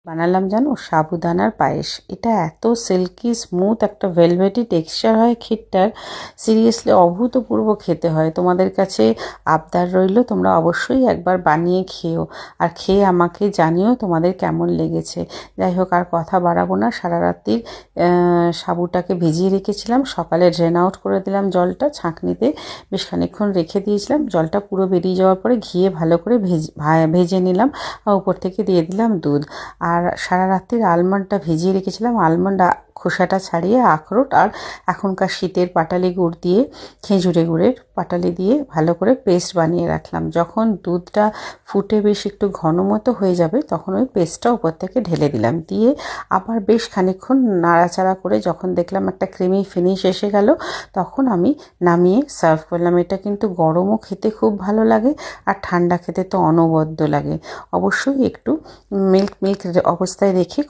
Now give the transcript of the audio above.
বানালাম জানো সাবুদানার পায়েস। এটা এত সিল্কি স্মুথ একটা ভেলভেটি টেক্সচার হয় ক্ষীরটার, সিরিয়াসলি অভূতপূর্ব খেতে হয়। তোমাদের কাছে আবদার রইল, তোমরা অবশ্যই একবার বানিয়ে খেও, আর খেয়ে আমাকে জানিও তোমাদের কেমন লেগেছে। যাই হোক, আর কথা বাড়াবো না। সারা রাত্রির সাবুটাকে ভিজিয়ে রেখেছিলাম, সকালে ড্রেন আউট করে দিলাম জলটা ছাঁকনিতে, বেশ খানিকক্ষণ রেখে দিয়েছিলাম। জলটা পুরো বেরিয়ে যাওয়ার পরে ঘিয়ে ভালো করে ভেজে নিলাম, আর উপর থেকে দিয়ে দিলাম দুধ। আর সারা রাত্রির আলমন্ডটা ভিজিয়ে রেখেছিলাম, আলমন্ড খোসাটা ছাড়িয়ে, আখরোট আর এখনকার শীতের পাটালি গুড় দিয়ে, খেজুরে গুড়ের পাটালি দিয়ে ভালো করে পেস্ট বানিয়ে রাখলাম। যখন দুধটা ফুটে বেশ একটু ঘন মতো হয়ে যাবে, তখন ওই পেস্টটা উপর থেকে ঢেলে দিলাম, দিয়ে আবার বেশ খানিকক্ষণ নাড়াচাড়া করে যখন দেখলাম একটা ক্রিমি ফিনিশ এসে গেল, তখন আমি নামিয়ে সার্ভ করলাম। এটা কিন্তু গরমও খেতে খুব ভালো লাগে, আর ঠান্ডা খেতে তো অনবদ্য লাগে। অবশ্যই একটু মিল্ক অবস্থায় রেখে